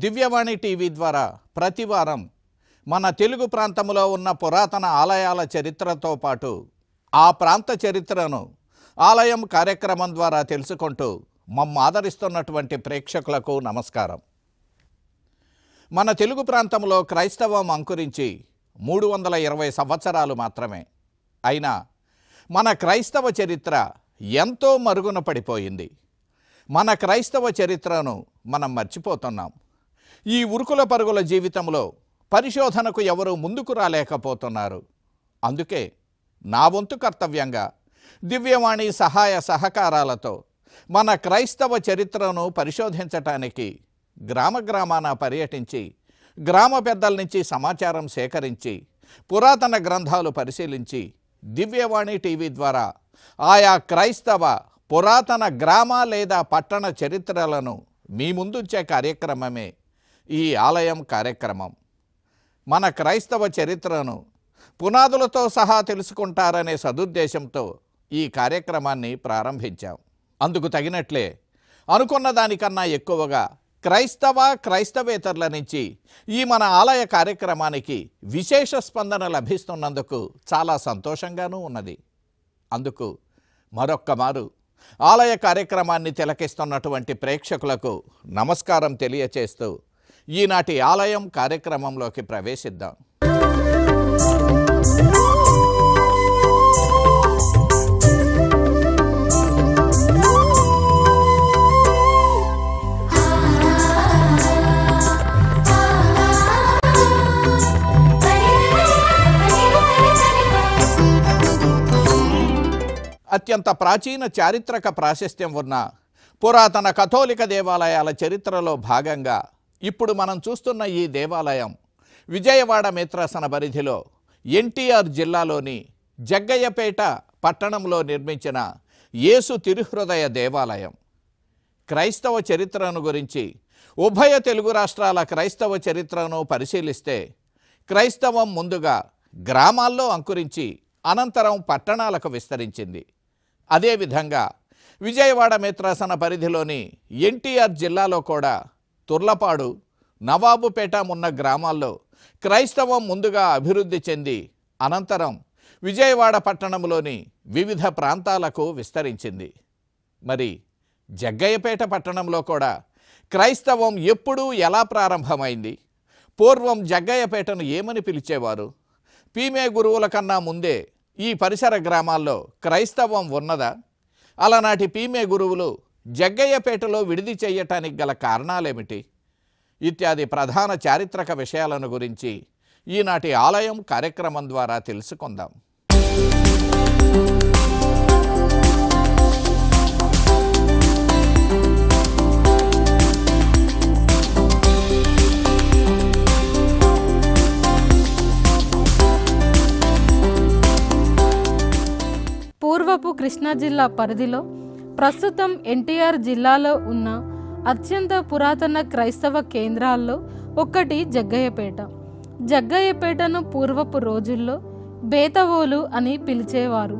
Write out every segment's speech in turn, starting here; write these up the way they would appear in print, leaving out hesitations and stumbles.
దివ్యవాణి TV ద్వారా ప్రతివారం మన తెలుగు ప్రాంతంలో ఉన్న పురాతన ఆలయాల చరిత్రతో పాటు ఆ ప్రాంత చరిత్రను ఆలయం కార్యక్రమం ద్వారా తెలుసుకుంటూ మమ్మ ఆదరిస్తున్నటువంటి ప్రేక్షకులకు నమస్కారం. మన తెలుగు ప్రాంతంలో క్రైస్తవం అంకురించి 320 సంవత్సరాలు మాత్రమే. అయినా మన క్రైస్తవ చరిత్ర ఎంతో మరుగున పడిపోయింది. మన క్రైస్తవ చరిత్రను మనం మర్చిపోతున్నాం. ఈ ఉరుకుల పరుగుల జీవితంలో పరిశోధనకు ఎవరు ముందుకు రాలేకపోతున్నారు. అందుకే నా వంతు కర్తవ్యంగా దివ్యవాణి సహాయ సహకారాలతో మన క్రైస్తవ చరిత్రను పరిశోధించటానికి గ్రామాన పర్యటించి గ్రామ పెద్దల నుంచి సమాచారం సేకరించి పురాతన గ్రంథాలు పరిశీలించి దివ్యవాణి టీవీ ద్వారా ఆయా క్రైస్తవ పురాతన గ్రామ లేదా పట్టణ చరిత్రలను మీ ముందుంచే కార్యక్రమమే ఈ ఆలయం కార్యక్రమం. మన క్రైస్తవ చరిత్రను పునాదులతో సహా తెలుసుకుంటారనే సదుద్దేశంతో ఈ కార్యక్రమాన్ని ప్రారంభించాం. అందుకు తగినట్లే అనుకున్న దానికన్నా ఎక్కువగా క్రైస్తవేతరుల నుంచి ఈ మన ఆలయ కార్యక్రమానికి విశేష స్పందన లభిస్తున్నందుకు చాలా సంతోషంగానూ ఉన్నది. అందుకు మరొక్కమారు ఆలయ కార్యక్రమాన్ని తిలకిస్తున్నటువంటి ప్రేక్షకులకు నమస్కారం తెలియచేస్తూ ఈనాటి ఆలయం కార్యక్రమంలోకి ప్రవేశిద్దాం. అత్యంత ప్రాచీన చారిత్రక ప్రాశస్త్యం ఉన్న పురాతన కథోలిక దేవాలయాల చరిత్రలో భాగంగా ఇప్పుడు మనం చూస్తున్న ఈ దేవాలయం విజయవాడ మేత్రాసన పరిధిలో ఎన్టీఆర్ జిల్లాలోని జగ్గయ్యపేట పట్టణంలో నిర్మించిన యేసు తిరుహృదయ దేవాలయం. క్రైస్తవ చరిత్రను గురించి ఉభయ తెలుగు రాష్ట్రాల క్రైస్తవ చరిత్రను పరిశీలిస్తే క్రైస్తవం ముందుగా గ్రామాల్లో అంకురించి అనంతరం పట్టణాలకు విస్తరించింది. అదేవిధంగా విజయవాడ మేత్రాసన పరిధిలోని ఎన్టీఆర్ జిల్లాలో కూడా తుర్లపాడు, నవాబుపేట ఉన్న గ్రామాల్లో క్రైస్తవం ముందుగా అభివృద్ధి చెంది అనంతరం విజయవాడ పట్టణంలోని వివిధ ప్రాంతాలకు విస్తరించింది. మరి జగ్గయ్యపేట పట్టణంలో కూడా క్రైస్తవం ఎప్పుడు ఎలా ప్రారంభమైంది? పూర్వం జగ్గయ్యపేటను ఏమని పిలిచేవారు? పీమే గురువుల కన్నా ముందే ఈ పరిసర గ్రామాల్లో క్రైస్తవం ఉన్నదా? అలనాటి పీమే గురువులు జగ్గయ్యపేటలో విడిది చేయటానికి గల కారణాలేమిటి? ఇత్యాది ప్రధాన చారిత్రక విషయాలను గురించి ఈనాటి ఆలయం కార్యక్రమం ద్వారా తెలుసుకుందాం. పూర్వపు కృష్ణా జిల్లా పరిధిలో ప్రస్తుతం ఎన్టీఆర్ జిల్లాలో ఉన్న అత్యంత పురాతన క్రైస్తవ కేంద్రాల్లో ఒకటి జగ్గయ్యపేట. జగ్గయ్యపేటను పూర్వపు రోజుల్లో బేతవోలు అని పిలిచేవారు.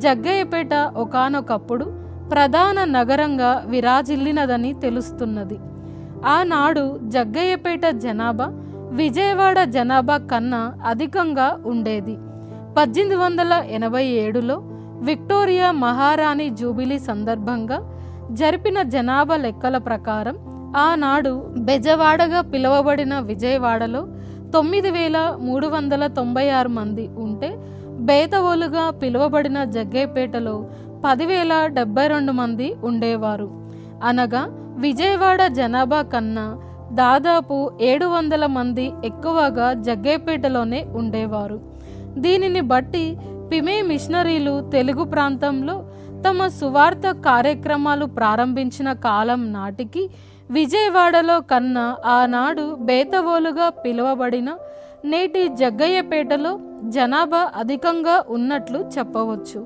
జగ్గయ్యపేట ఒకానొకప్పుడు ప్రధాన నగరంగా విరాజిల్లినదని తెలుస్తున్నది. ఆనాడు జగ్గయ్యపేట జనాభా విజయవాడ జనాభా కన్నా అధికంగా ఉండేది. 1887లో విక్టోరియా మహారాణి జూబిలీ సందర్భంగా జరిపిన జనాభా లెక్కల ప్రకారం ఆనాడు బెజవాడగా పిలువబడిన విజయవాడలో 9396 మంది ఉంటే బేతవోలుగా పిలువబడిన జగ్గయ్యపేటలో 10,072 మంది ఉండేవారు. అనగా విజయవాడ జనాభా కన్నా దాదాపు 700 మంది ఎక్కువగా జగ్గయ్యపేటలోనే ఉండేవారు. దీనిని బట్టి పిమే మిషనరీలు తెలుగు ప్రాంతంలో తమ సువార్త కార్యక్రమాలు ప్రారంభించిన కాలం నాటికి విజయవాడలో కన్నా ఆనాడు బేతవోలుగా పిలువబడిన నేటి జగ్గయ్యపేటలో జనాభా అధికంగా ఉన్నట్లు చెప్పవచ్చు.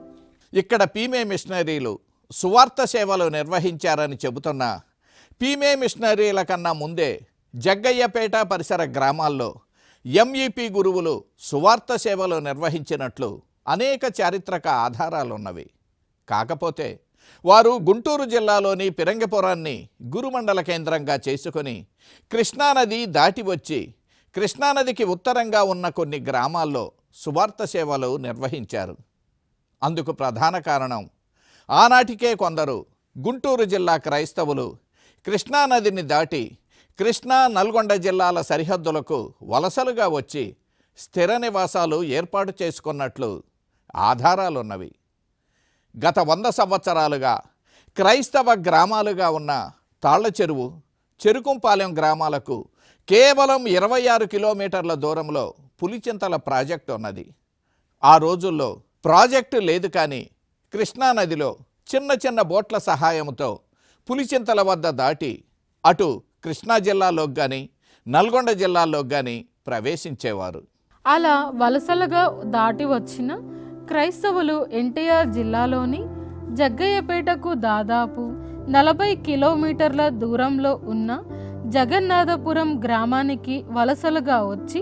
ఇక్కడ పీమే మిషనరీలు సువార్త సేవలు నిర్వహించారని చెబుతున్న పీమే మిషనరీల కన్నా ముందే జగ్గయ్యపేట పరిసర గ్రామాల్లో ఎంఈపీ గురువులు సువార్త సేవలు నిర్వహించినట్లు అనేక చారిత్రక ఆధారాలున్నవి. కాకపోతే వారు గుంటూరు జిల్లాలోని పిరంగిపురాన్ని గురుమండల కేంద్రంగా చేసుకొని కృష్ణానది దాటి వచ్చి కృష్ణానదికి ఉత్తరంగా ఉన్న కొన్ని గ్రామాల్లో సువార్త సేవలు నిర్వహించారు. అందుకు ప్రధాన కారణం ఆనాటికే కొందరు గుంటూరు జిల్లా క్రైస్తవులు కృష్ణానదిని దాటి కృష్ణా నల్గొండ జిల్లాల సరిహద్దులకు వలసలుగా వచ్చి స్థిర నివాసాలు ఏర్పాటు చేసుకున్నట్లు ఆధారాలున్నవి. గత 100 సంవత్సరాలుగా క్రైస్తవ గ్రామాలుగా ఉన్న తాళ్లచెరువు, చెరుకుంపాలెం గ్రామాలకు కేవలం 26 కిలోమీటర్ల దూరంలో పులిచింతల ప్రాజెక్టు ఉన్నది. ఆ రోజుల్లో ప్రాజెక్టు లేదు, కానీ కృష్ణానదిలో చిన్న చిన్న బోట్ల సహాయంతో పులిచింతల వద్ద దాటి అటు కృష్ణా జిల్లాలోకి కానీ నల్గొండ జిల్లాలోకి కానీ ప్రవేశించేవారు. అలా వలసలుగా దాటి వచ్చిన క్రైస్తవులు ఎన్టీఆర్ జిల్లాలోని జగ్గయ్యపేటకు దాదాపు 40 కిలోమీటర్ల దూరంలో ఉన్న జగన్నాథపురం గ్రామానికి వలసలుగా వచ్చి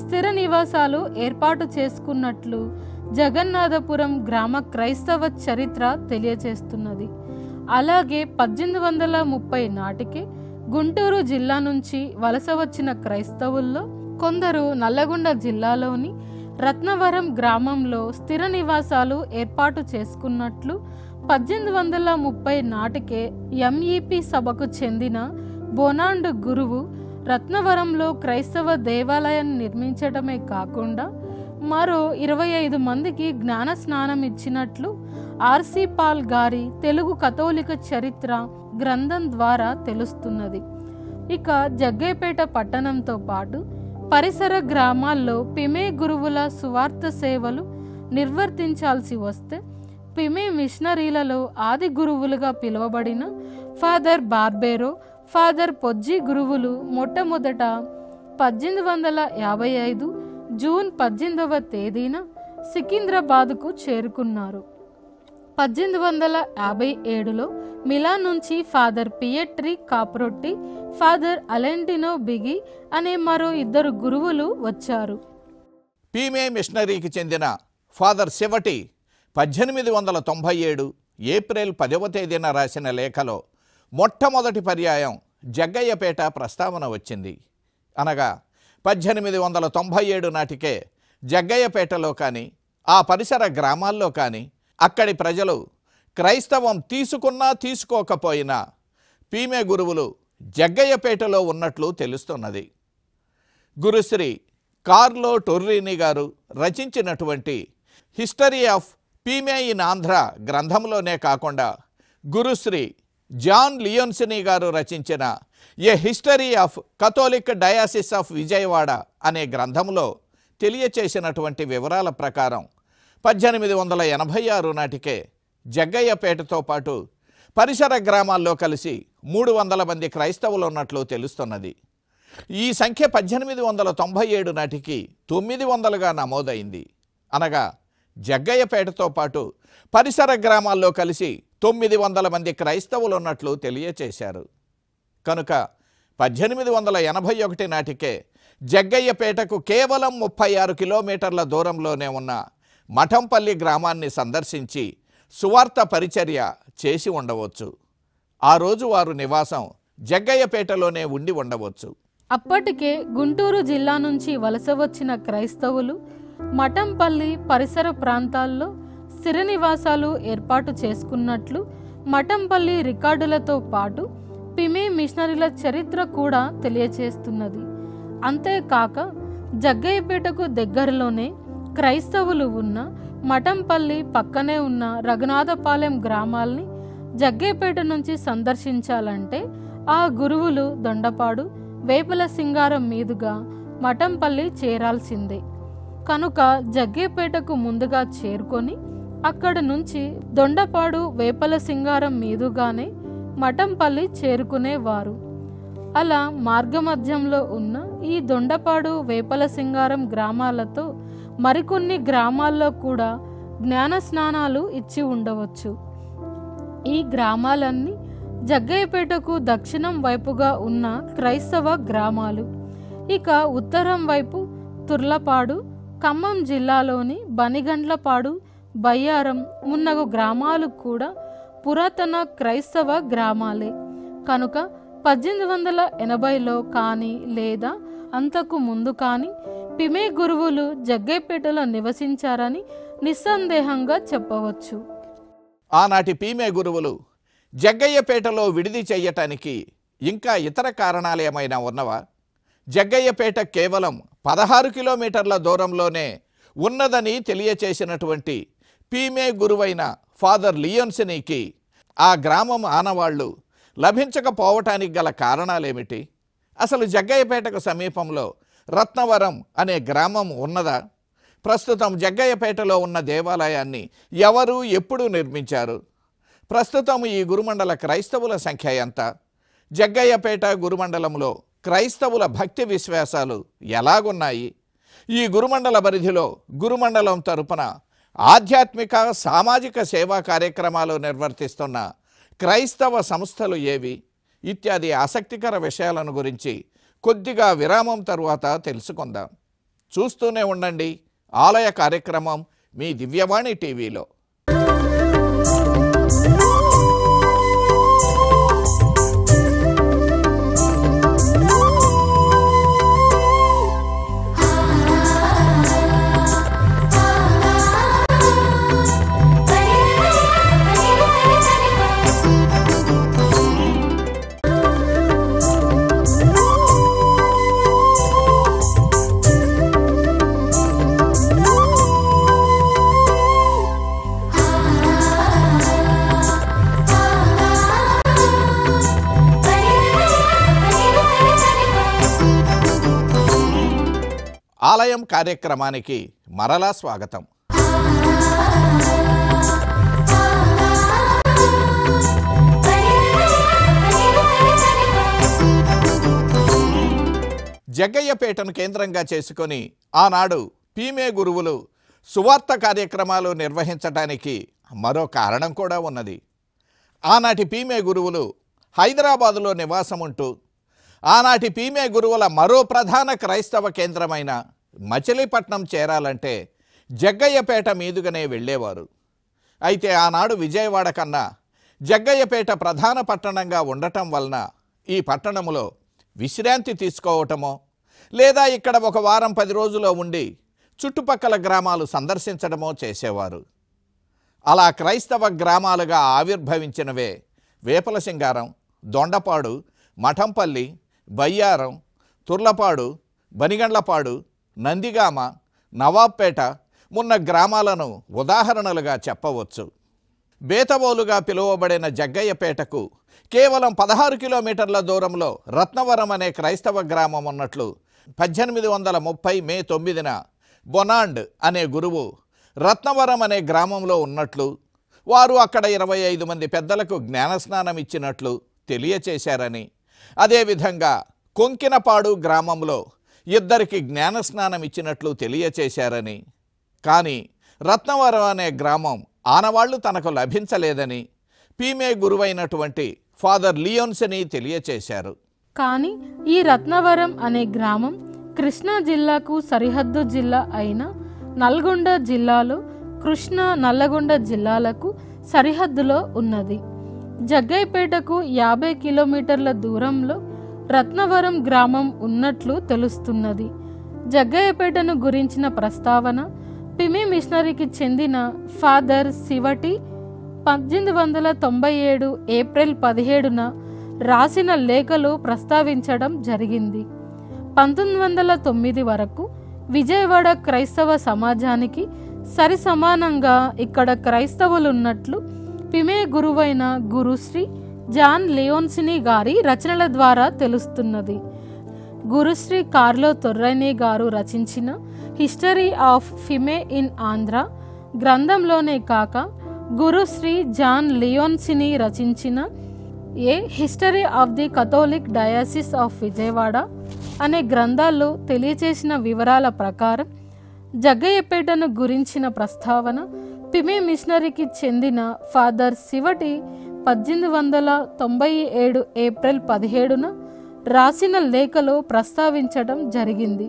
స్థిర నివాసాలు ఏర్పాటు చేసుకున్నట్లు జగన్నాథపురం గ్రామ క్రైస్తవ చరిత్ర తెలియజేస్తున్నది. అలాగే 1830 నాటికి గుంటూరు జిల్లా నుంచి వలస వచ్చిన క్రైస్తవుల్లో కొందరు నల్లగొండ జిల్లాలోని రత్నవరం గ్రామంలో స్థిర నివాసాలు ఏర్పాటు చేసుకున్నట్లు 1830 నాటికే ఎంఈపి సభకు చెందిన బోనాండు గురువు రత్నవరంలో క్రైస్తవ దేవాలయాన్ని నిర్మించడమే కాకుండా మరో 25 మందికి జ్ఞాన స్నానం ఇచ్చినట్లు ఆర్సి పాల్ గారి తెలుగు కథోలిక చరిత్ర గ్రంథం ద్వారా తెలుస్తున్నది. ఇక జగ్గయ్యపేట పట్టణంతో పాటు పరిసర గ్రామాల్లో పిమే గురువుల సువార్త సేవలు నిర్వర్తించాల్సి వస్తే పిమే మిషనరీలలో ఆది గురువులుగా పిలువబడిన ఫాదర్ బార్బేరో, ఫాదర్ పొజ్జి గురువులు మొట్టమొదట 1855 జూన్ 18వ తేదీన సికింద్రాబాద్కు చేరుకున్నారు. 1857లో మిలాన్ నుంచి ఫాదర్ పియట్రి కాప్రొట్టి, ఫాదర్ అలెంటినో బిగి అనే మరో 2 గురువులు వచ్చారు. పీమే మిషనరీకి చెందిన ఫాదర్ శివటి 1897 ఏప్రిల్ 10వ తేదీన రాసిన లేఖలో మొట్టమొదటి పర్యాయం జగ్గయ్యపేట ప్రస్తావన వచ్చింది. అనగా 1897 నాటికే జగ్గయ్యపేటలో కానీ ఆ పరిసర గ్రామాల్లో కానీ అక్కడి ప్రజలు క్రైస్తవం తీసుకున్నా తీసుకోకపోయినా పీమే గురువులు జగ్గయ్యపేటలో ఉన్నట్లు తెలుస్తున్నది. గురుశ్రీ కార్లో టొర్రీని గారు రచించినటువంటి history of PIME in Andhra గ్రంథంలోనే కాకుండా గురుశ్రీ జాన్ లియోన్సినీ గారు రచించిన a history of Catholic diocese of Vijayawada అనే గ్రంథంలో తెలియచేసినటువంటి వివరాల ప్రకారం 1886 నాటికే జగ్గయ్యపేటతో పాటు పరిసర గ్రామాల్లో కలిసి 300 మంది క్రైస్తవులు ఉన్నట్లు తెలుస్తున్నది. ఈ సంఖ్య 1897 నాటికి 900గా నమోదైంది. అనగా జగ్గయ్యపేటతో పాటు పరిసర గ్రామాల్లో కలిసి 900 మంది క్రైస్తవులు ఉన్నట్లు తెలియచేశారు. కనుక 1881 నాటికే జగ్గయ్యపేటకు కేవలం 36 కిలోమీటర్ల దూరంలోనే ఉన్న మఠంపల్లి గ్రామాన్ని సందర్శించి సువార్త పరిచర్య చేసి ఉండవచ్చు. ఆ రోజు వారు నివాసం జగ్గయ్యపేటలోనే ఉండి ఉండవచ్చు. అప్పటికే గుంటూరు జిల్లా నుంచి వలస వచ్చిన క్రైస్తవులు మఠంపల్లి పరిసర ప్రాంతాల్లో స్థిర నివాసాలు ఏర్పాటు చేసుకున్నట్లు మఠంపల్లి రికార్డులతో పాటు పిమే మిషనరీల చరిత్ర కూడా తెలియచేస్తున్నది. అంతేకాక జగ్గయ్యపేటకు దగ్గరలోనే క్రైస్తవులు ఉన్న మఠంపల్లి పక్కనే ఉన్న రఘునాథపాలెం గ్రామాల్ని జగ్గయ్యపేట నుంచి సందర్శించాలంటే ఆ గురువులు దొండపాడు, వేపల సింగారం మీదుగా మఠంపల్లి చేరాల్సిందే. కనుక జగ్గయ్యపేటకు ముందుగా చేరుకొని అక్కడ నుంచి దొండపాడు, వేపల సింగారం మీదుగానే మఠంపల్లి చేరుకునేవారు. అలా మార్గమధ్యంలో ఉన్న ఈ దొండపాడు, వేపల సింగారం గ్రామాలతో మరికొన్ని గ్రామాల్లో కూడా జ్ఞాన స్నానాలు ఇచ్చి ఉండవచ్చు. ఈ గ్రామాలన్నీ జగ్గయ్యపేటకు దక్షిణం వైపుగా ఉన్న క్రైస్తవ గ్రామాలు. ఇక ఉత్తరం వైపు తుర్లపాడు, ఖమ్మం జిల్లాలోని బనిగండ్లపాడు, బయ్యారం మున్నగు గ్రామాలు కూడా పురాతన క్రైస్తవ గ్రామాలే కనుక 1880లో కానీ లేదా అంతకు ముందు కానీ పిమే గురువులు జగ్గయ్యపేటలో నివసించారని నిస్సందేహంగా చెప్పవచ్చు. ఆనాటి పీమే గురువులు జగ్గయ్యపేటలో విడిది చెయ్యటానికి ఇంకా ఇతర కారణాలు ఏమైనా ఉన్నవా? జగ్గయ్యపేట కేవలం 16 కిలోమీటర్ల దూరంలోనే ఉన్నదని తెలియచేసినటువంటి పీమే గురువైన ఫాదర్ లియోన్సినీకి ఆ గ్రామం ఆనవాళ్లు లభించకపోవటానికి గల కారణాలేమిటి? అసలు జగ్గయ్యపేటకు సమీపంలో రత్నవరం అనే గ్రామం ఉన్నదా? ప్రస్తుతం జగ్గయ్యపేటలో ఉన్న దేవాలయాన్ని ఎవరు ఎప్పుడు నిర్మించారు? ప్రస్తుతం ఈ గురుమండల క్రైస్తవుల సంఖ్య ఎంత? జగ్గయ్యపేట గురుమండలంలో క్రైస్తవుల భక్తి విశ్వాసాలు ఎలాగున్నాయి? ఈ గురుమండల పరిధిలో గురుమండలం తరపున ఆధ్యాత్మిక సామాజిక సేవా కార్యక్రమాలు నిర్వర్తిస్తున్న క్రైస్తవ సంస్థలు ఏవి? ఇత్యాది ఆసక్తికర విషయాలను గురించి కొద్దిగా విరామం తరువాత తెలుసుకుందాం. చూస్తూనే ఉండండి ఆలయ కార్యక్రమం మీ దివ్యవాణి టీవీలో. ఆలయం కార్యక్రమానికి మరలా స్వాగతం. జగ్గయ్యపేటను కేంద్రంగా చేసుకొని ఆనాడు పీమే గురువులు సువార్త కార్యక్రమాలు నిర్వహించటానికి మరో కారణం కూడా ఉన్నది. ఆనాటి పీమే గురువులు హైదరాబాదులో నివాసముంటూ ఆనాటి పీమే గురువుల మరో ప్రధాన క్రైస్తవ కేంద్రమైన మచిలీపట్నం చేరాలంటే జగ్గయ్యపేట మీదుగానే వెళ్ళేవారు. అయితే ఆనాడు విజయవాడ కన్నా జగ్గయ్యపేట ప్రధాన పట్టణంగా ఉండటం వలన ఈ పట్టణంలో విశ్రాంతి తీసుకోవటమో లేదా ఇక్కడ ఒక వారం 10 రోజులు ఉండి చుట్టుపక్కల గ్రామాలు సందర్శించడమో చేసేవారు. అలా క్రైస్తవ గ్రామాలుగా ఆవిర్భవించినవే వేపలసింగారం, దొండపాడు, మఠంపల్లి, బయ్యారం, తుర్లపాడు, బనిగండ్లపాడు, నందిగామ, నవాబ్పేట మున్న గ్రామాలను ఉదాహరణలుగా చెప్పవచ్చు. బేతవోలుగా పిలువబడిన జగ్గయ్యపేటకు కేవలం 16 కిలోమీటర్ల దూరంలో రత్నవరం అనే క్రైస్తవ గ్రామం ఉన్నట్లు 1830 మే 9న బొనాండ్ అనే గురువు రత్నవరం అనే గ్రామంలో ఉన్నట్లు, వారు అక్కడ 25 మంది పెద్దలకు జ్ఞానస్నానం ఇచ్చినట్లు తెలియచేశారని, అదేవిధంగా కొంకినపాడు గ్రామంలో 2 జ్ఞానస్నానం ఇచ్చినట్లు తెలియచేశారని, కానీ రత్నవరం అనే గ్రామం ఆనవాళ్లు తనకు లభించలేదని పీమే గురువైనటువంటి ఫాదర్ లియోన్సినీ తెలియచేశారు. కానీ ఈ రత్నవరం అనే గ్రామం కృష్ణా జిల్లాకు సరిహద్దు జిల్లా అయిన నల్గొండ జిల్లాలో కృష్ణా నల్లగొండ జిల్లాలకు సరిహద్దులో ఉన్నది. జగ్గయ్యపేటకు 50 కిలోమీటర్ల దూరంలో రత్నవరం గ్రామం ఉన్నట్లు తెలుస్తున్నది. జగ్గయ్యపేటను గురించిన ప్రస్తావన పిమి మిషనరీకి చెందిన ఫాదర్ శివటి 1897 ఏప్రిల్ 17న రాసిన లేఖలో ప్రస్తావించడం జరిగింది. 1909 వరకు విజయవాడ క్రైస్తవ సమాజానికి సరి సమానంగా ఇక్కడ క్రైస్తవులున్నట్లు పిమే గురువైన గురుశ్రీ జాన్ లియోన్సినీ గారి రచనల ద్వారా తెలుస్తున్నది. గురుశ్రీ కార్లో తొర్రైనీ గారు రచించిన history of PIME in Andhra గ్రంథంలోనే కాక గురుశ్రీ జాన్ లియోన్సినీ రచించిన a history of the Catholic diocese of Vijayawada అనే గ్రంథాల్లో తెలియచేసిన వివరాల ప్రకారం జగ్గయ్యపేటను గురించిన ప్రస్తావన పిమే మిషనరీకి చెందిన ఫాదర్ శివటి 1897 ఏప్రిల్ 17న రాసిన లేఖలో ప్రస్తావించడం జరిగింది.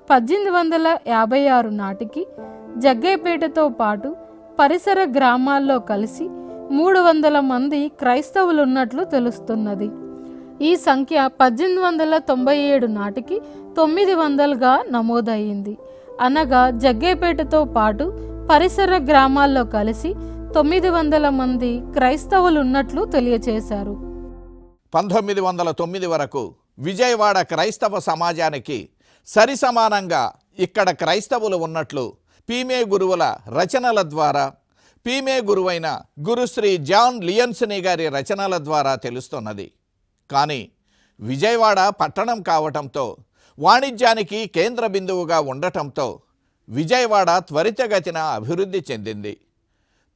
1856 నాటికి జగ్గయ్యపేటతో పాటు పరిసర గ్రామాల్లో కలిసి 300 మంది క్రైస్తవులు ఉన్నట్లు తెలుస్తున్నది. ఈ సంఖ్య 1897 నాటికి 900గా నమోదయ్యింది. అనగా జగ్గయ్యపేటతో పాటు పరిసర గ్రామాల్లో కలిసి 900 మంది క్రైస్తవులు ఉన్నట్లు తెలియచేశారు. 1909 వరకు విజయవాడ క్రైస్తవ సమాజానికి సరిసమానంగా ఇక్కడ క్రైస్తవులు ఉన్నట్లు పీమే గురువుల రచనల ద్వారా, పీమే గురువైన గురుశ్రీ జాన్ లియన్సనీ గారి రచనల ద్వారా తెలుస్తున్నది. కానీ విజయవాడ పట్టణం కావటంతో, వాణిజ్యానికి కేంద్ర బిందువుగా ఉండటంతో విజయవాడ త్వరితగతిన అభివృద్ధి చెందింది.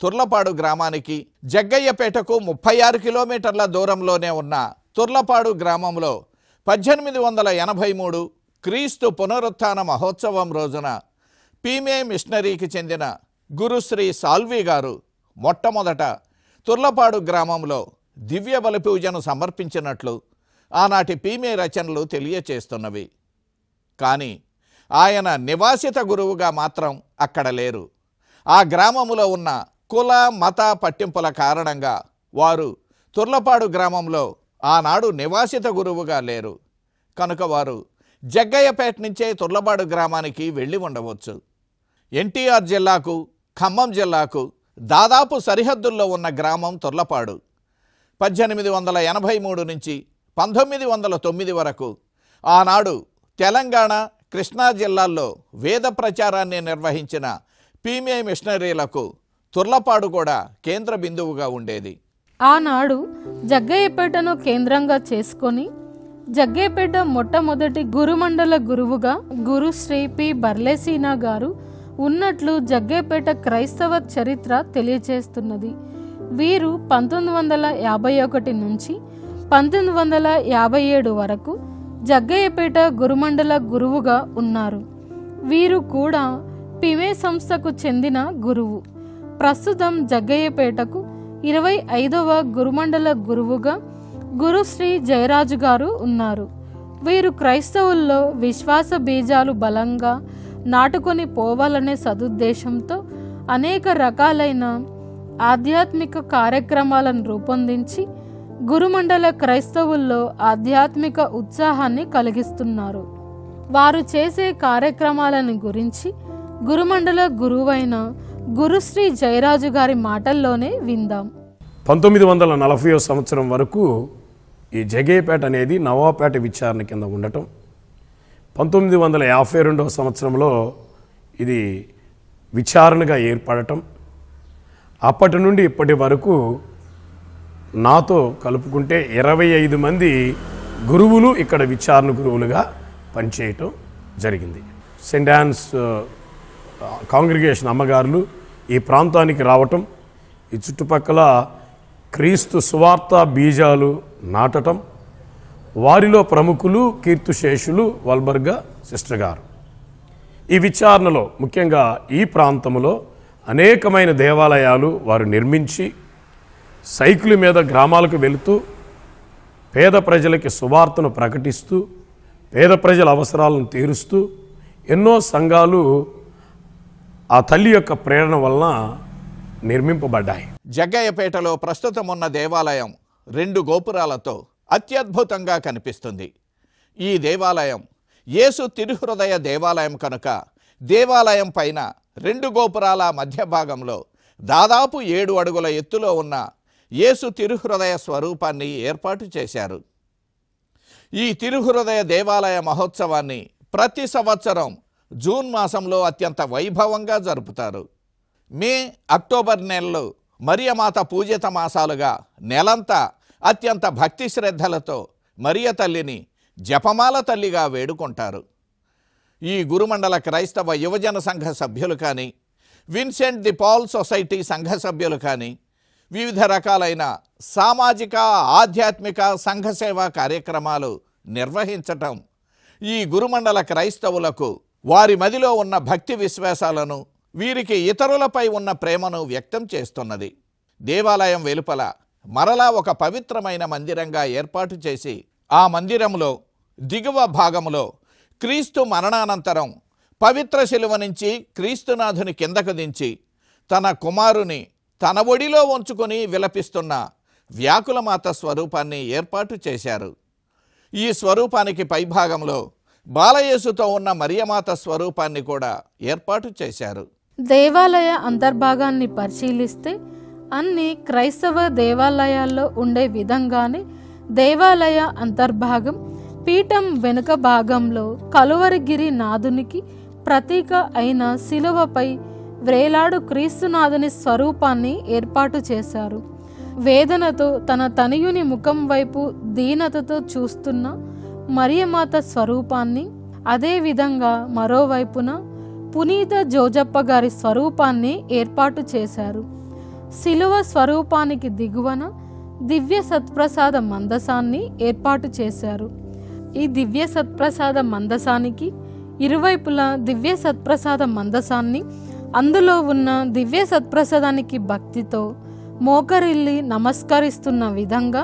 తుర్లపాడు గ్రామానికి జగ్గయ్యపేటకు 36 కిలోమీటర్ల దూరంలోనే ఉన్న తుర్లపాడు గ్రామంలో 1883 క్రీస్తు పునరుత్థాన మహోత్సవం రోజున పీమే మిషనరీకి చెందిన గురుశ్రీ సాల్వి గారు మొట్టమొదట తుర్లపాడు గ్రామంలో దివ్య బలి పూజను సమర్పించినట్లు ఆనాటి పీమే రచనలు తెలియచేస్తున్నవి. కానీ ఆయన నివాసిత గురువుగా మాత్రం అక్కడ లేరు. ఆ గ్రామములో ఉన్న కుల మత పట్టింపుల కారణంగా వారు తుర్లపాడు గ్రామంలో ఆనాడు నివాసిత గురువుగా లేరు. కనుక వారు జగ్గయ్యపేట నుంచే తుర్లపాడు గ్రామానికి వెళ్ళి ఉండవచ్చు. ఎన్టీఆర్ జిల్లాకు, ఖమ్మం జిల్లాకు దాదాపు సరిహద్దుల్లో ఉన్న గ్రామం తుర్లపాడు. 1883 నుంచి 1909 వరకు ఆనాడు తెలంగాణ, కృష్ణా జిల్లాల్లో వేద ప్రచారాన్ని నిర్వహించిన పీమే మిషనరీలకు తుర్లపాడు కూడా కేంద్ర బిందువుగా ఉండేది. ఆనాడు జగ్గయ్యపేటను కేంద్రంగా చేసుకొని జగ్గయ్యపేట మొట్టమొదటి గురుమండల గురువుగా గురుశ్రీ పి బర్లేసీనా గారు ఉన్నట్లు జగ్గయ్యపేట క్రైస్తవ చరిత్ర తెలియచేస్తున్నది. వీరు 1951 నుంచి 1957 వరకు జగ్గయ్యపేట గురుమండల గురువుగా ఉన్నారు. వీరు కూడా పిమే సంస్థకు చెందిన గురువు. ప్రస్తుతం జగ్గయ్యపేటకు 25వ గురుమండల గురువుగా గురుశ్రీ జయరాజు గారు ఉన్నారు. వీరు క్రైస్తవుల్లో విశ్వాస బీజాలు బలంగా నాటుకొని పోవాలనే సదుద్దేశంతో అనేక రకాలైన ఆధ్యాత్మిక కార్యక్రమాలను రూపొందించి గురుమండల క్రైస్తవుల్లో ఆధ్యాత్మిక ఉత్సాహాన్ని కలిగిస్తున్నారు. వారు చేసే కార్యక్రమాలను గురించి గురుమండల గురువైన గురుశ్రీ జయరాజు గారి మాటల్లోనే విందాం. 1940వ సంవత్సరం వరకు ఈ జగ్గయ్యపేట అనేది నవాపేట విచారణ కింద ఉండటం, 1952వ సంవత్సరంలో ఇది విచారణగా ఏర్పడటం, అప్పటి నుండి ఇప్పటి వరకు నాతో కలుపుకుంటే 25 మంది గురువులు ఇక్కడ విచారణ గురువులుగా పనిచేయటం జరిగింది. సెయింట్ యాన్స్ కాంగ్రిగేషన్ అమ్మగారులు ఈ ప్రాంతానికి రావటం, ఈ చుట్టుపక్కల క్రీస్తు సువార్త బీజాలు నాటటం, వారిలో ప్రముఖులు కీర్తిశేషులు వల్బర్గా సిస్టర్ గారు. ఈ విచారణలో ముఖ్యంగా ఈ ప్రాంతంలో అనేకమైన దేవాలయాలు వారు నిర్మించి సైకిల్ మీద గ్రామాలకు వెళుతూ పేద ప్రజలకి సువార్తను ప్రకటిస్తూ పేద ప్రజల అవసరాలను తీరుస్తూ ఎన్నో సంఘాలు ఆ తల్లి యొక్క ప్రేరణ వలన నిర్మింపబడ్డాయి. జగ్గయ్యపేటలో ప్రస్తుతం ఉన్న దేవాలయం 2 గోపురాలతో అత్యద్భుతంగా కనిపిస్తుంది. ఈ దేవాలయం యేసు తిరుహృదయ దేవాలయం కనుక దేవాలయం పైన 2 గోపురాల మధ్య భాగంలో దాదాపు 7 అడుగుల ఎత్తులో ఉన్న యేసు తిరుహృదయ స్వరూపాన్ని ఏర్పాటు చేశారు. ఈ తిరుహృదయ దేవాలయ మహోత్సవాన్ని ప్రతి సంవత్సరం జూన్ మాసంలో అత్యంత వైభవంగా జరుపుతారు. మే, అక్టోబర్ నెలలు మరియమాత పూజిత మాసాలుగా నెలంతా అత్యంత భక్తి శ్రద్ధలతో మరియ తల్లిని జపమాల తల్లిగా వేడుకుంటారు. ఈ గురుమండల క్రైస్తవ యువజన సంఘ సభ్యులు కానీ, విన్సెంట్ ది పాల్ సొసైటీ సంఘ సభ్యులు కానీ వివిధ రకాలైన సామాజిక, ఆధ్యాత్మిక, సంఘ సేవా కార్యక్రమాలు నిర్వహించటం ఈ గురుమండల క్రైస్తవులకు వారి మదిలో ఉన్న భక్తి విశ్వాసాలను, వీరికి ఇతరులపై ఉన్న ప్రేమను వ్యక్తం చేస్తున్నది. దేవాలయం వెలుపల మరలా ఒక పవిత్రమైన మందిరంగా ఏర్పాటు చేసి ఆ మందిరంలో దిగువ భాగంలో క్రీస్తు మరణానంతరం పవిత్ర శిలువ నుంచి క్రీస్తునాథుని కిందకు దించి తన కుమారుని తన ఒడిలో ఉంచుకొని విలపిస్తున్న వ్యాకులమాత స్వరూపాన్ని ఏర్పాటు చేశారు. ఈ స్వరూపానికి పైభాగంలో బాలయేసుతో ఉన్న మరియమాత స్వరూపాన్ని కూడా ఏర్పాటు చేశారు. దేవాలయ అంతర్భాగాన్ని పరిశీలిస్తే అన్ని క్రైస్తవ దేవాలయాల్లో ఉండే విధంగానే దేవాలయ అంతర్భాగం పీఠం వెనుక భాగంలో కలువరిగిరి నాథునికి ప్రతీక అయిన శిలువపై వ్రేలాడు క్రీస్తునాథుని స్వరూపాన్ని ఏర్పాటు చేశారు. వేదనతో తన తనయుని ముఖం వైపు దీనతతో చూస్తున్న మరియమాత స్వరూపాన్ని, అదేవిధంగా మరోవైపున పునీత జోజప్ప గారి స్వరూపాన్ని ఏర్పాటు చేశారు. శిలువ స్వరూపానికి దిగువన దివ్య సత్ప్రసాద మందసాన్ని ఏర్పాటు చేశారు. ఈ దివ్య సత్ప్రసాద మందసానికి ఇరువైపులా దివ్య సత్ప్రసాద మందసాన్ని, అందులో ఉన్న దివ్య సత్ప్రసాదానికి భక్తితో మోకరిల్లి నమస్కరిస్తున్న విధంగా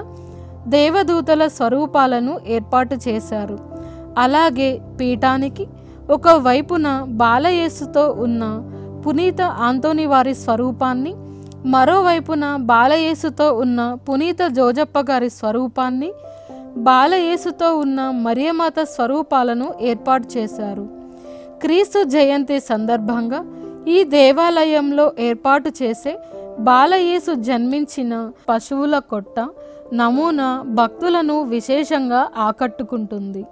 దేవదూతల స్వరూపాలను ఏర్పాటు చేశారు. అలాగే పీఠానికి ఒక వైపున బాలయేసుతో ఉన్న పునీత ఆంతోని వారి స్వరూపాన్ని, మరోవైపున బాలయేసుతో ఉన్న పునీత జోజప్ప గారి స్వరూపాన్ని, బాలయేసుతో ఉన్న మరియమాత స్వరూపాలను ఏర్పాటు చేశారు. క్రీస్తు జయంతి సందర్భంగా ఈ దేవాలయంలో ఏర్పాటు చేసే బాలయేసు జన్మించిన పశువుల కొట్ట నమూనా భక్తులను విశేషంగా ఆకట్టుకుంటుంది.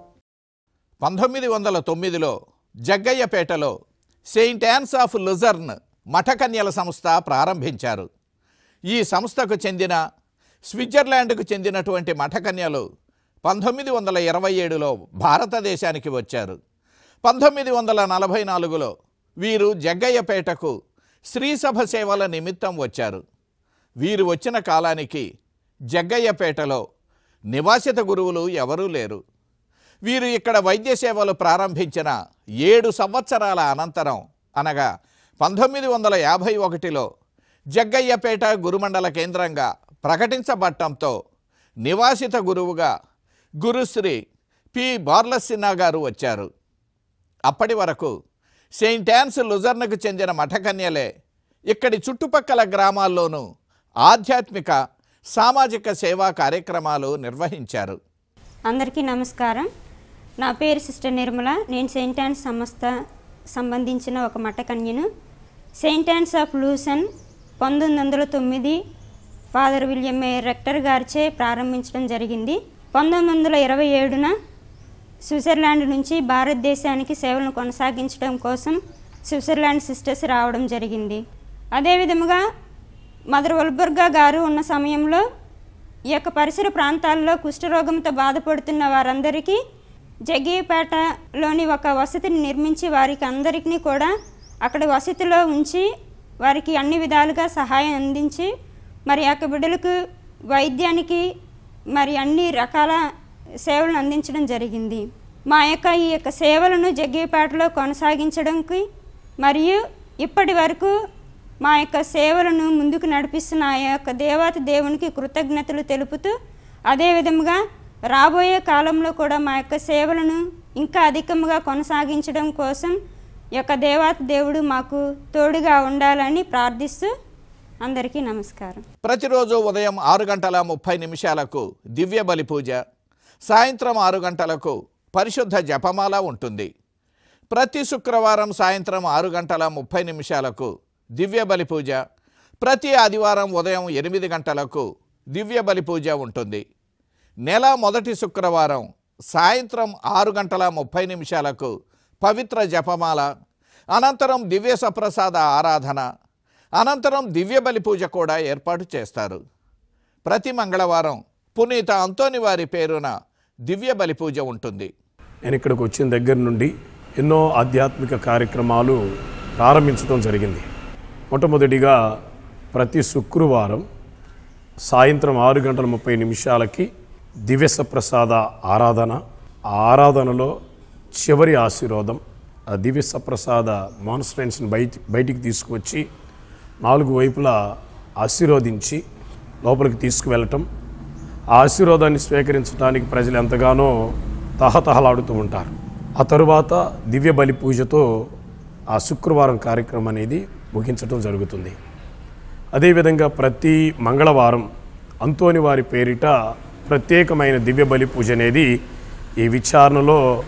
1909లో జగ్గయ్యపేటలో సెయింట్ యాన్స్ ఆఫ్ లుజర్న్ మఠకన్యల సంస్థ ప్రారంభించారు. ఈ సంస్థకు చెందిన స్విట్జర్లాండ్కు చెందినటువంటి మఠకన్యలు 1927లో భారతదేశానికి వచ్చారు. 1944లో వీరు జగ్గయ్యపేటకు శ్రీసభ సేవల నిమిత్తం వచ్చారు. వీరు వచ్చిన కాలానికి జగ్గయ్యపేటలో నివాసిత గురువులు ఎవరూ లేరు. వీరు ఇక్కడ వైద్య సేవలు ప్రారంభించిన 7 సంవత్సరాల అనంతరం అనగా 1951లో జగ్గయ్యపేట గురుమండల కేంద్రంగా ప్రకటించబడటంతో నివాసిత గురువుగా గురుశ్రీ పి బార్లసిన్నా గారు వచ్చారు. అప్పటి వరకు సెయింట్ యాన్స్ లుజర్న్కు చెందిన మఠకన్యలే ఇక్కడి చుట్టుపక్కల గ్రామాల్లోనూ ఆధ్యాత్మిక సామాజిక సేవా కార్యక్రమాలు నిర్వహించారు. అందరికీ నమస్కారం. నా పేరు సిస్టర్ నిర్మల. నేను సెయింట్ యాన్స్ సంస్థ సంబంధించిన ఒక మఠకన్యను. Saint Ann's of Luçon 1909 father William A Rector గారిచే ప్రారంభించడం జరిగింది. 1927న స్విట్జర్లాండ్ నుంచి భారతదేశానికి సేవలను కొనసాగించడం కోసం స్విట్జర్లాండ్ సిస్టర్స్ రావడం జరిగింది. అదేవిధముగా మదర్ వల్బర్గా గారు ఉన్న సమయంలో ఈ యొక్క పరిసర ప్రాంతాల్లో కుష్ఠరోగంతో బాధపడుతున్న వారందరికీ జగ్గయ్యపేటలోని ఒక వసతిని నిర్మించి వారికి అందరికీ కూడా అక్కడ వసతిలో ఉంచి వారికి అన్ని విధాలుగా సహాయం అందించి మరి యొక్క బిడ్డలకు వైద్యానికి మరి అన్ని రకాల సేవలను అందించడం జరిగింది. మా యొక్క ఈ యొక్క సేవలను జగ్గయ్యపేటలో కొనసాగించడానికి మరియు ఇప్పటి వరకు మా యొక్క సేవలను ముందుకు నడిపిస్తున్న ఆ యొక్క దేవాతి దేవునికి కృతజ్ఞతలు తెలుపుతూ, అదేవిధంగా రాబోయే కాలంలో కూడా మా యొక్క సేవలను ఇంకా అధికంగా కొనసాగించడం కోసం ఈ యొక్క దేవాతి దేవుడు మాకు తోడుగా ఉండాలని ప్రార్థిస్తూ అందరికీ నమస్కారం. ప్రతిరోజు ఉదయం 6:30 దివ్య బలి పూజ, సాయంత్రం 6 గంటలకు పరిశుద్ధ జపమాల ఉంటుంది. ప్రతి శుక్రవారం సాయంత్రం 6:30 దివ్య బలి పూజ, ప్రతి ఆదివారం ఉదయం 8 గంటలకు దివ్య బలి పూజ ఉంటుంది. నెల మొదటి శుక్రవారం సాయంత్రం 6:30 పవిత్ర జపమాల, అనంతరం దివ్య సప్రసాద ఆరాధన, అనంతరం దివ్య బలి పూజ కూడా ఏర్పాటు చేస్తారు. ప్రతి మంగళవారం పునీత అంతోని వారి పేరున దివ్య బలి పూజ ఉంటుంది. నేను ఇక్కడికి వచ్చిన దగ్గర నుండి ఎన్నో ఆధ్యాత్మిక కార్యక్రమాలు ప్రారంభించడం జరిగింది. మొట్టమొదటిగా ప్రతి శుక్రవారం సాయంత్రం 6:30 దివ్య సప్రసాద ఆరాధన, ఆ ఆరాధనలో చివరి ఆశీర్వాదం, ఆ దివ్య సప్రసాద మాన్స్టెన్స్ని బయటికి తీసుకువచ్చి 4 వైపులా ఆశీర్వదించి లోపలికి తీసుకువెళ్ళటం. ఆ ఆశీర్వాదాన్ని స్వీకరించడానికి ప్రజలు ఎంతగానో తహతహలాడుతూ ఉంటారు. ఆ తరువాత దివ్య బలి పూజతో ఆ శుక్రవారం కార్యక్రమం అనేది ముగించడం జరుగుతుంది. అదేవిధంగా ప్రతి మంగళవారం అంతోని వారి పేరిట ప్రత్యేకమైన దివ్య బలి పూజ అనేది ఈ విచారణలో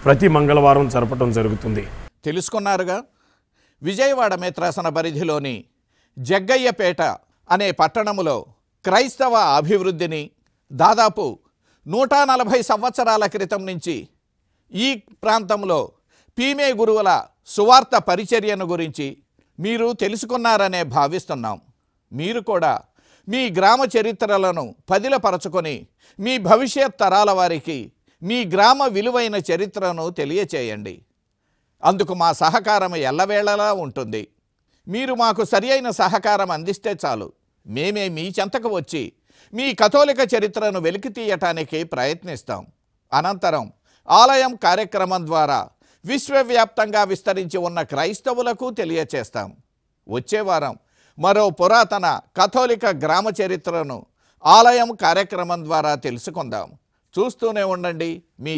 ప్రతి మంగళవారం జరపడం జరుగుతుంది. తెలుసుకున్నారుగా, విజయవాడ మేత్రాసన పరిధిలోని జగ్గయ్యపేట అనే పట్టణములో క్రైస్తవ అభివృద్ధిని దాదాపు 140 సంవత్సరాల క్రితం నుంచి ఈ ప్రాంతంలో పీమే గురువుల సువార్త పరిచర్యను గురించి మీరు తెలుసుకున్నారనే భావిస్తున్నాం. మీరు కూడా మీ గ్రామ చరిత్రలను పదిలపరచుకొని మీ భవిష్యత్ తరాల వారికి మీ గ్రామ విలువైన చరిత్రను తెలియచేయండి. అందుకు మా సహకారం ఎల్లవేళలా ఉంటుంది. మీరు మాకు సరి అయిన సహకారం అందిస్తే చాలు. మేమే మీ చెంతకు వచ్చి మీ కథోలిక చరిత్రను వెలికి తీయటానికి ప్రయత్నిస్తాం. అనంతరం ఆలయం కార్యక్రమం ద్వారా విశ్వవ్యాప్తంగా విస్తరించి ఉన్న క్రైస్తవులకు తెలియచేస్తాం. వచ్చే వారం మరో పురాతన కథోలిక గ్రామ చరిత్రను ఆలయం కార్యక్రమం ద్వారా తెలుసుకుందాం. చూస్తూనే ఉండండి మీ